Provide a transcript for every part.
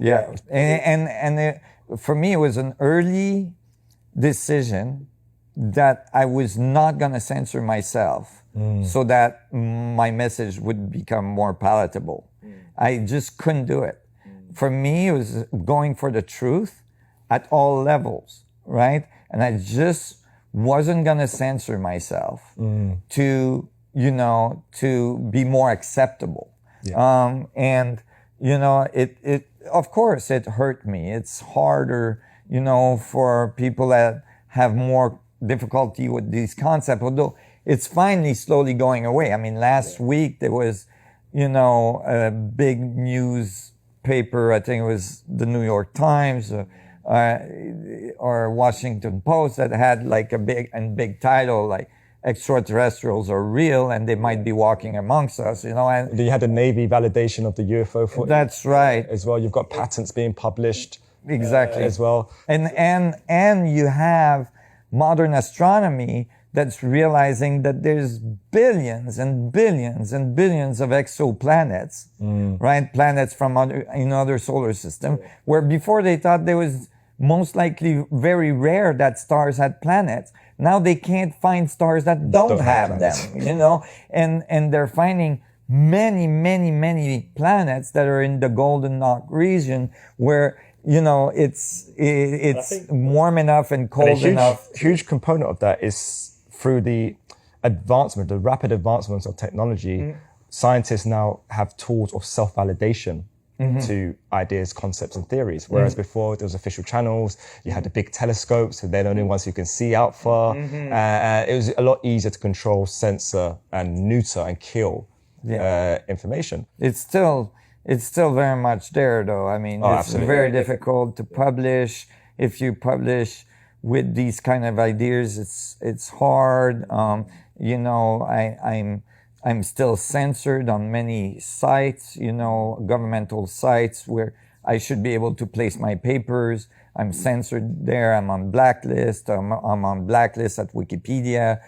Yeah. For me, it was an early decision that I was not going to censor myself so that my message would become more palatable. I just couldn't do it. For me, it was going for the truth at all levels, right? And I just wasn't going to censor myself to, to be more acceptable. Yeah. It of course, it hurt me. It's harder, for people that have more difficulty with these concepts, although it's finally slowly going away. I mean, last week there was, a big newspaper, I think it was the New York Times or Washington Post, that had like a big title, like extraterrestrials are real and they might be walking amongst us, And you had the Navy validation of the UFO footage. That's right. As well, you've got patents being published. Exactly. As well. And you have modern astronomy that's realizing that there's billions and billions and billions of exoplanets, right? Planets from other solar system, where before they thought there was most likely very rare that stars had planets. Now they can't find stars that don't have them, and they're finding many, many, many planets that are in the Golden Knot region where, it's warm enough and cold enough. Huge component of that is through the rapid advancements of technology. Scientists now have tools of self-validation to ideas, concepts, and theories. Whereas before there was official channels, you had the big telescopes, so they're the only ones who can see out far. It was a lot easier to control, censor, and neuter and kill information. It's still very much there, though. I mean, it's absolutely very difficult to publish. If you publish with these kind of ideas, it's hard. I'm still censored on many sites, governmental sites where I should be able to place my papers. I'm censored there. I'm on blacklist. I'm on blacklist at Wikipedia.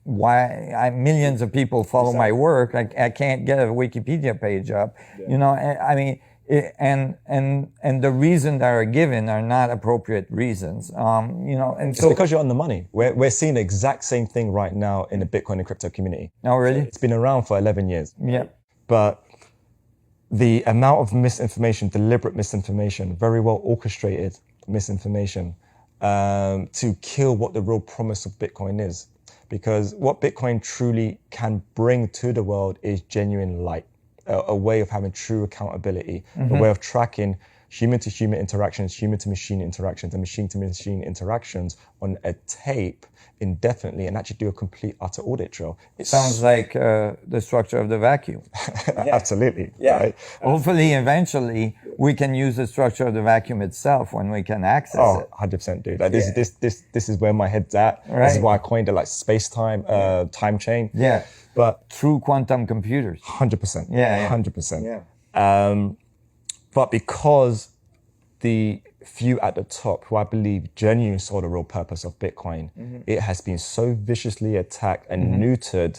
Millions of people follow my work. I can't get a Wikipedia page up. And the reasons that are given are not appropriate reasons. It's because you're on the money. We're seeing the exact same thing right now in the Bitcoin and crypto community. Oh, really? It's been around for 11 years. Yeah. But the amount of misinformation, deliberate misinformation, very well orchestrated misinformation, to kill what the real promise of Bitcoin is. Because what Bitcoin truly can bring to the world is genuine light. A way of having true accountability, a way of tracking human-to-human interactions, human-to-machine interactions, and machine-to-machine interactions on a tape indefinitely, and actually do a complete, utter audit trail. It sounds like the structure of the vacuum. Absolutely. Yeah. Right? Hopefully, eventually, we can use the structure of the vacuum itself when we can access it. 100%, dude. Like this is where my head's at. Right. This is why I coined it like space-time, time chain. Yeah. But true quantum computers. 100%. Yeah. 100%. Yeah. But because the few at the top, who I believe genuinely saw the real purpose of Bitcoin, it has been so viciously attacked and neutered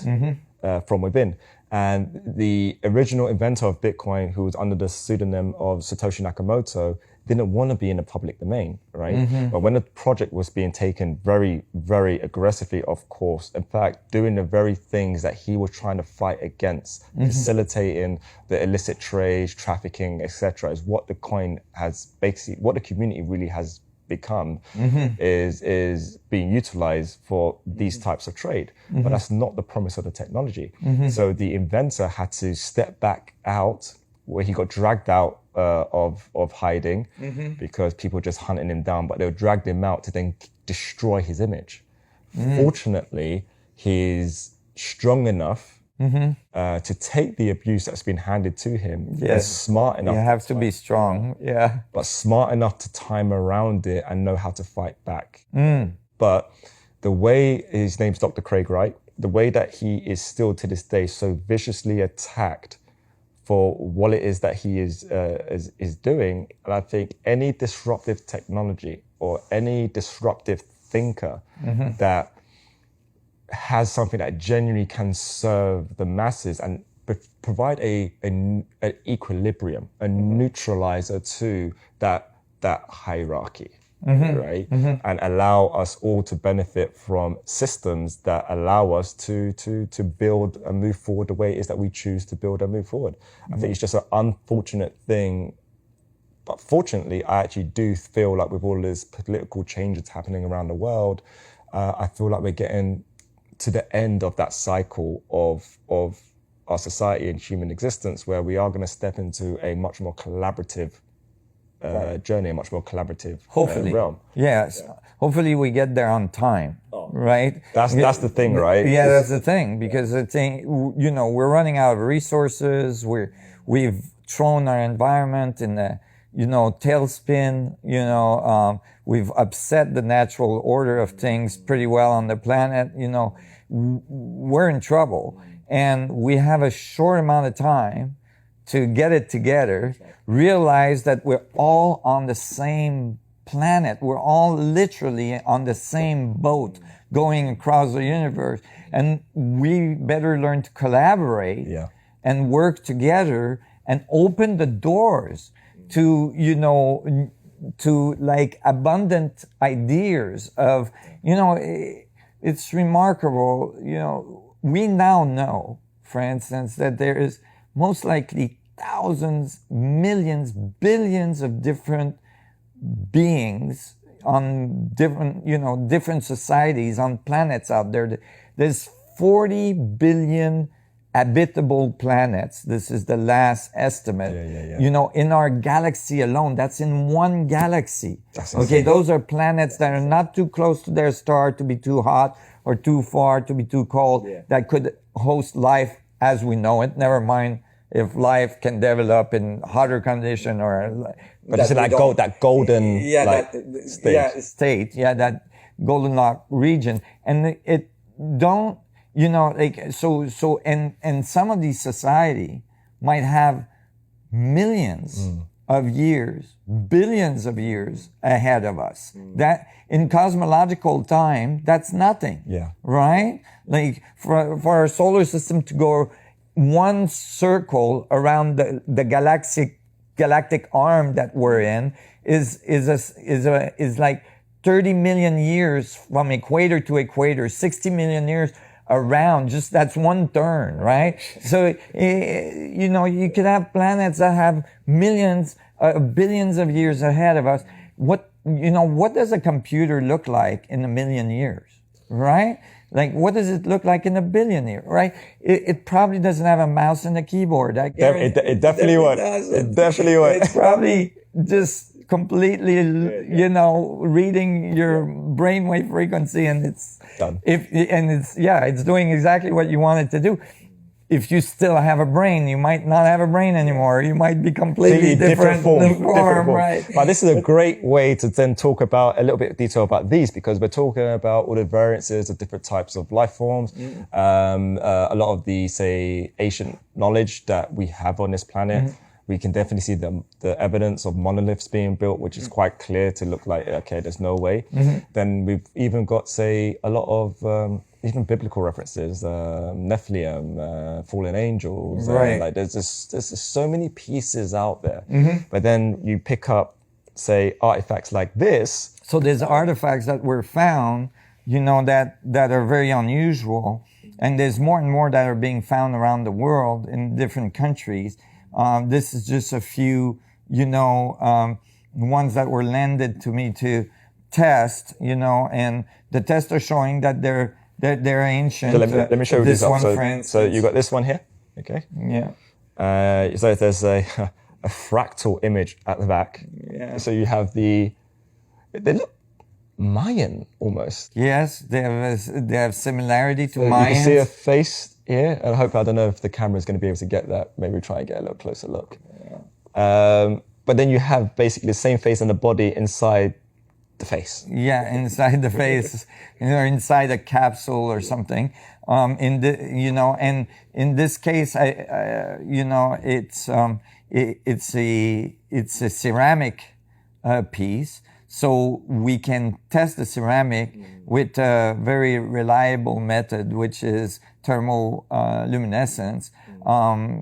from within. And the original inventor of Bitcoin, who was under the pseudonym of Satoshi Nakamoto, didn't want to be in the public domain, right? But when the project was being taken very, very aggressively, of course, in fact, doing the very things that he was trying to fight against, facilitating the illicit trade, trafficking, etc., is what the coin has basically, what the community really has become, is being utilized for these types of trade. But that's not the promise of the technology. So the inventor had to step back out, where he got dragged out of hiding because people were just hunting him down, but they dragged him out to then destroy his image. Fortunately, he's strong enough to take the abuse that's been handed to him. Yes. Smart enough. You have to be strong. Yeah. But smart enough to time around it and know how to fight back. But the way, his name's Dr. Craig Wright, the way that he is still to this day so viciously attacked for what it is that he is doing. And I think any disruptive technology or any disruptive thinker that has something that genuinely can serve the masses and provide an equilibrium, a neutralizer to that hierarchy, right? And allow us all to benefit from systems that allow us to build and move forward the way it is that we choose to build and move forward. I think it's just an unfortunate thing. But fortunately, I actually do feel like with all this political change that's happening around the world, I feel like we're getting to the end of that cycle of our society and human existence, where we are going to step into a much more collaborative journey, a much more collaborative realm. Yes. Hopefully we get there on time, right? That's the thing, right? Yeah, that's the thing, because the thing, we're running out of resources. We've thrown our environment in the tailspin. We've upset the natural order of things pretty well on the planet. We're in trouble, and we have a short amount of time to get it together, realize that we're all on the same planet. We're all literally on the same boat going across the universe, and we better learn to collaborate and work together and open the doors to, to like abundant ideas of, it's remarkable, we now know, for instance, that there is most likely thousands, millions, billions of different beings on different societies on planets out there. There's 40 billion habitable planets. This is the last estimate. In our galaxy alone, that's in one galaxy. Okay, those are planets that are not too close to their star to be too hot or too far to be too cold, that could host life as we know it. Never mind if life can develop in hotter condition or... But it's that golden state. Yeah, that Goldenlock region. And it don't, and some of these society might have millions of years, billions of years ahead of us. That in cosmological time, that's nothing. Right? Like for our solar system to go one circle around the galactic arm that we're in is like 30 million years from equator to equator, 60 million years around. Just that's one turn, right? So you could have planets that have millions, billions of years ahead of us. What does a computer look like in a million years, right? Like, what does it look like in a billion years, right? It probably doesn't have a mouse and a keyboard. It definitely would. It definitely would. It's probably just completely, reading your brainwave frequency, and it's done. It's doing exactly what you want it to do. If you still have a brain, you might not have a brain anymore. You might be completely different form. Right? But this is a great way to then talk about a little bit of detail about these, because we're talking about all the variances of different types of life forms. A lot of the, say, ancient knowledge that we have on this planet. We can definitely see the evidence of monoliths being built, which is quite clear to look like, okay, there's no way. Then we've even got, say, a lot of even biblical references, Nephilim, fallen angels. Like there's just so many pieces out there. But then you pick up, say, artifacts like this. So there's artifacts that were found, that are very unusual. And there's more and more that are being found around the world in different countries. This is just a few, ones that were landed to me to test, and the tests are showing that they're ancient. So let me show you this one. For instance. So you got this one here, okay? Yeah. So there's a fractal image at the back. Yeah. So you have they look Mayan almost. Yes, they have similarity to Mayans. You can see a face here. I don't know if the camera is going to be able to get that. Maybe try and get a little closer look. But then you have basically the same face and the body inside the face. Yeah, inside the face, inside a capsule or something. And in this case, it's a ceramic piece. So we can test the ceramic with a very reliable method, which is thermoluminescence.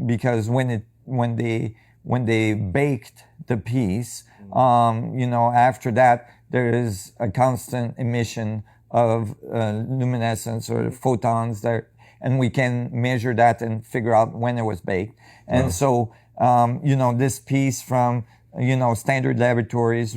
because when they baked the piece, after that there is a constant emission of luminescence or photons there, and we can measure that and figure out when it was baked. And so, this piece from, standard laboratories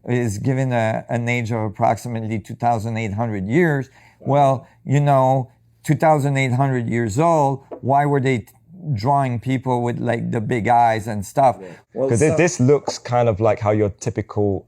is given an age of approximately 2,800 years. Well, 2,800 years old, why were they drawing people with like the big eyes and stuff? Because this looks kind of like how your typical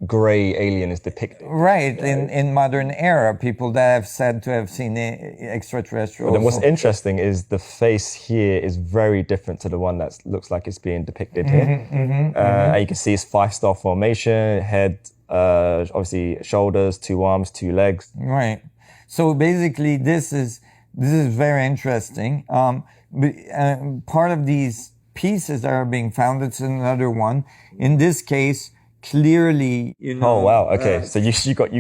gray alien is depicted. Right. In modern era, people that have said to have seen extraterrestrials. But then what's interesting is the face here is very different to the one that looks like it's being depicted here. And you can see it's 5-star formation, head, obviously shoulders, 2 arms, 2 legs. Right. So basically this is very interesting. Part of these pieces that are being found, it's another one. In this case, clearly, Oh wow! Okay, so you got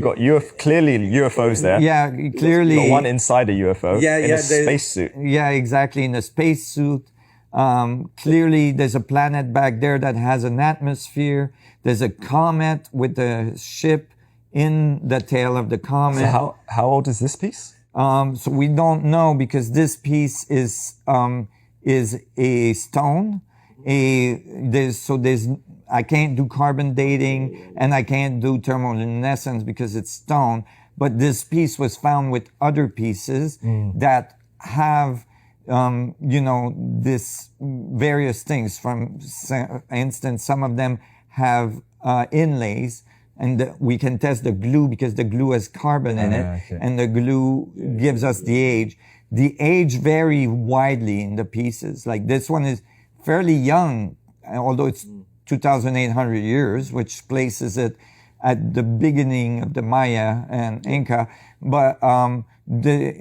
clearly UFOs there. Yeah, clearly. You got one inside a UFO. In a spacesuit. Yeah, exactly, in a spacesuit. Clearly, there's a planet back there that has an atmosphere. There's a comet with a ship in the tail of the comet. So how old is this piece? So we don't know, because this piece is a stone. I can't do carbon dating and I can't do thermoluminescence because it's stone. But this piece was found with other pieces that have, this various things. For instance, some of them have inlays, and we can test the glue because the glue has carbon in it, and the glue gives us the age. The age vary widely in the pieces. Like this one is fairly young, although it's 2,800 years, which places it at the beginning of the Maya and Inca. But the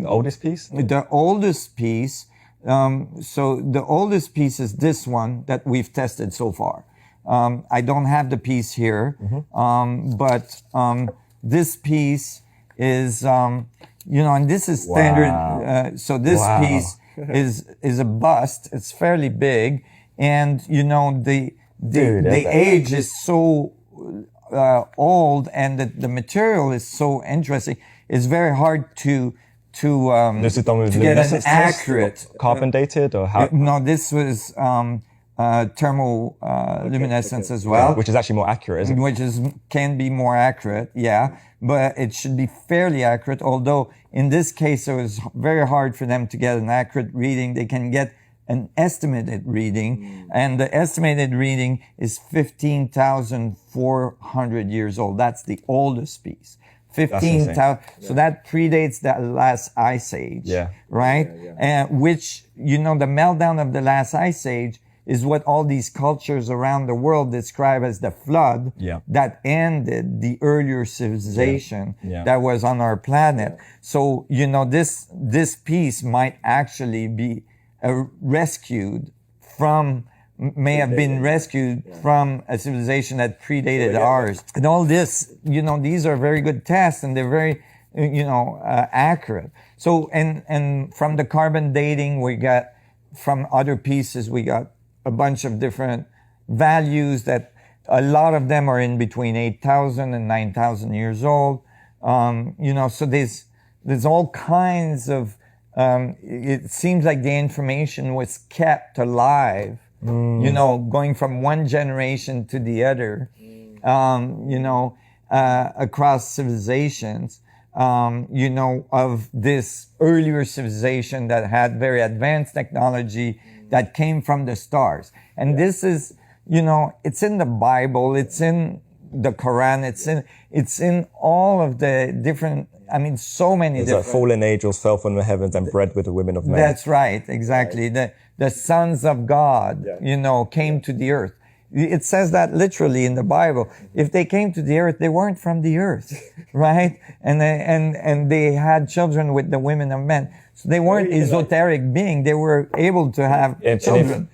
oldest piece? The oldest piece. So the oldest piece is this one that we've tested so far. I don't have the piece here, but this piece is, and this is standard. Wow. So this piece is a bust. It's fairly big. And, the age is so old, and the material is so interesting. It's very hard to this is done with get an accurate carbon dated, or how? No, this was thermoluminescence as well, which is actually more accurate, isn't it? Which can be more accurate, yeah, but it should be fairly accurate. Although in this case, it was very hard for them to get an accurate reading. They can get an estimated reading, and the estimated reading is 15,400 years old. That's the oldest piece. 15,000. So that predates the last ice age. Yeah. Right? And which, the meltdown of the last ice age is what all these cultures around the world describe as the flood that ended the earlier civilization that was on our planet. So, this piece might actually be rescued from, may have been rescued from a civilization that predated ours. And all this, these are very good tests, and they're very, accurate. So, and from the carbon dating, we got, from other pieces, we got a bunch of different values that a lot of them are in between 8,000 and 9,000 years old. So there's all kinds of, it seems like the information was kept alive, going from one generation to the other, across civilizations, of this earlier civilization that had very advanced technology that came from the stars. And this is, it's in the Bible, it's in the Quran, it's in all of the different, so many different. Like fallen angels fell from the heavens and bred with the women of men. That's right, exactly. The sons of God, came to the earth. It says that literally in the Bible. If they came to the earth, they weren't from the earth, right? And they had children with the women of men. So they weren't esoteric beings. They were able to have children.